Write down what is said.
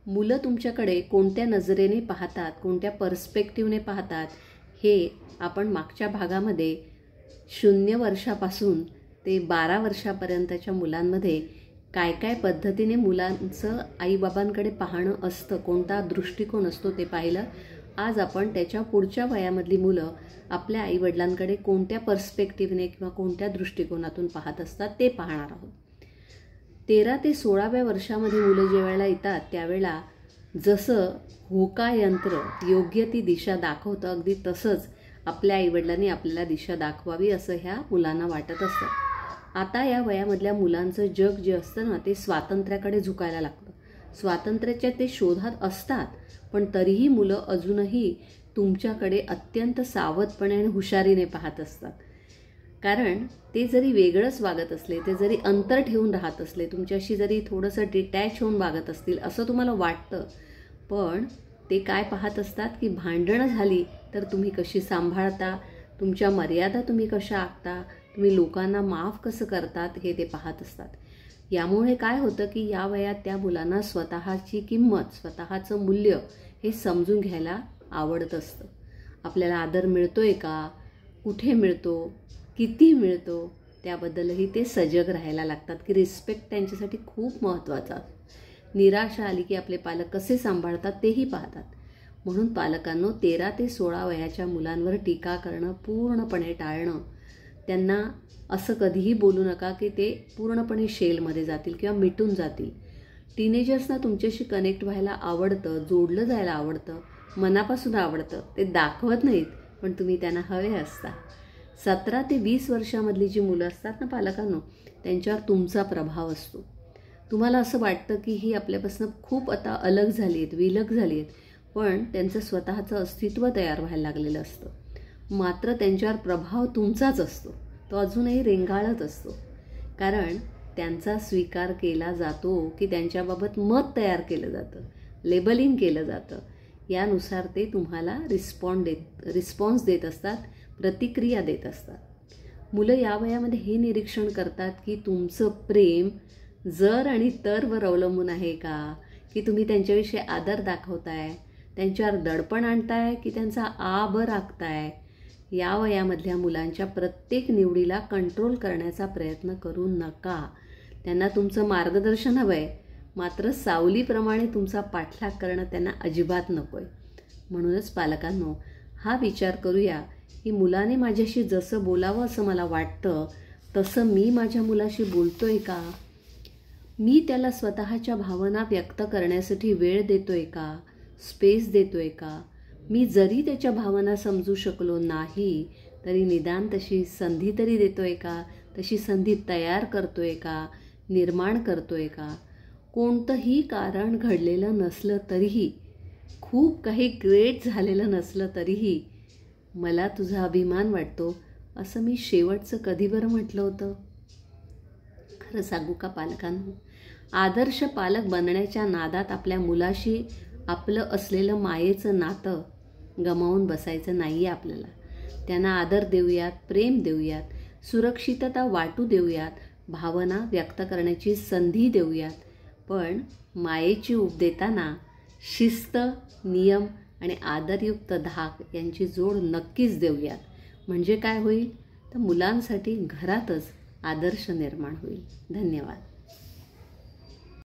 मुलं तुमच्याकडे कोणत्या नजरेने पाहतात, कोणत्या पर्स्पेक्टिव्हने पाहतात, हे आपण मागच्या भागामध्ये 0 वर्षापासून ते 12 वर्षापर्यंतच्या मुलांमध्ये काय काय पद्धतीने मुलांचं आईबाबांकडे पाहणं असतं, कोणता दृष्टिकोन असतो ते पाहिलं. आज आपण त्याच्या पुढच्या वयामधली मुलं आपल्या आईवडिलांकडे कोणत्या पर्स्पेक्टिव्हने किंवा कोणत्या दृष्टिकोनातून पाहत असतात ते पाहणार आहोत. 13 ते 16व्या वर्षामध्ये मुलं जेवेळेला येतात त्यावेळेला जसं होका यंत्र योग्य ती दिशा दाखवतं, अगदी तसंच आपल्या आईवडिलांनी आपल्याला दिशा दाखवावी असं ह्या मुलांना वाटत असतं. आता या वयामधल्या मुलांचं जग जे असतं ना ते स्वातंत्र्याकडे झुकायला लागतं. स्वातंत्र्याच्या ते शोधात असतात, पण तरीही मुलं अजूनही तुमच्याकडे अत्यंत सावधपणे आणि हुशारीने पाहत असतात. कारण ते जरी वेगळंच वागत असले, ते जरी अंतर ठेवून राहत असले, तुमच्याशी जरी थोडंसं डिटॅच होऊन वागत असतील असं तुम्हाला वाटतं, पण ते काय पाहत असतात की भांडणं झाली तर तुम्ही कशी सांभाळता, तुमच्या मर्यादा तुम्ही कशा आखता, तुम्ही लोकांना माफ कसं करतात हे ते पाहत असतात. यामुळे काय होतं की या वयात त्या मुलांना स्वतःची किंमत, स्वतःचं मूल्य हे समजून घ्यायला आवडत असतं. आपल्याला आदर मिळतोय का, कुठे मिळतो, किती मिळतो, त्याबद्दलही ते सजग राहायला लागतात की रिस्पेक्ट त्यांच्यासाठी खूप महत्त्वाचा. निराशा आली की आपले पालक कसे सांभाळतात तेही पाहतात. म्हणून पालकांनो 13 ते 16 वयाच्या मुलांवर टीका करणं पूर्णपणे टाळणं. त्यांना असं कधीही बोलू नका की ते पूर्णपणे शेलमध्ये जातील किंवा मिटून जातील. टीनेजर्सना तुमच्याशी कनेक्ट व्हायला आवडतं, जोडलं जायला आवडतं, मनापासून आवडतं. ते दाखवत नाहीत, पण तुम्ही त्यांना हवे असता. 17 ते 20 वर्षामधली जी मुलं असतात ना पालकांनो, त्यांच्यावर तुमचा प्रभाव असतो. तुम्हाला असं वाटतं की ही आपल्यापासून खूप आता अलग झाली आहेत, विलग झाली आहेत, पण त्यांचं स्वतःचं अस्तित्व तयार व्हायला लागलेलं असतं. मात्र त्यांच्यावर प्रभाव तुमचाच असतो, तो अजूनही रेंगाळत असतो. कारण त्यांचा स्वीकार केला जातो की त्यांच्याबाबत मत तयार केलं जातं, लेबलिंग केलं जातं. यानुसार ते तुम्हाला रिस्पॉन्स देत असतात, प्रतिक्रिया देत असतात. मुलं या वयामध्ये हे निरीक्षण करतात की तुमचं प्रेम जर आणि तरवर अवलंबून आहे का, की तुम्ही त्यांच्याविषयी आदर दाखवताय, त्यांच्यावर दडपण आणताय की त्यांचा आभ राखताय. या वयामधल्या मुलांच्या प्रत्येक निवडीला कंट्रोल करण्याचा प्रयत्न करू नका. त्यांना तुमचं मार्गदर्शन हवं आहे, मात्र सावलीप्रमाणे तुमचा पाठलाग करणं त्यांना अजिबात नको आहे. म्हणूनच पालकांनो हा विचार करूया की मुलाने माझ्याशी जसं बोलावं असं मला वाटतं तसं मी माझ्या मुलाशी बोलतोय का, मी त्याला स्वतःच्या भावना व्यक्त करण्यासाठी वेळ देतोय का, स्पेस देतोय का, मी जरी त्याच्या भावना समजू शकलो नाही तरी निदान तशी संधी तरी देतोय का, तशी संधी तयार करतोय का, निर्माण करतोय का. कोणतंही कारण घडलेलं नसलं तरीही, खूप काही ग्रेट झालेलं नसलं तरीही मला तुझा अभिमान वाटतो असं मी शेवटचं कधी बरं म्हटलं होतं. खरं सांगू का पालकांनो, आदर्श पालक बनण्याच्या नादात आपल्या मुलाशी आपलं असलेलं मायेचं नातं गमावून बसायचं नाही आहे आपल्याला. त्यांना आदर देऊयात, प्रेम देऊयात, सुरक्षितता वाटू देऊयात, भावना व्यक्त करण्याची संधी देऊयात. पण मायेची ऊब देताना शिस्त, नियम आणि आदरयुक्त धाक यांची जोड नक्कीच देऊयात. म्हणजे काय होईल तर मुलांसाठी घरातच आदर्श निर्माण होईल. धन्यवाद.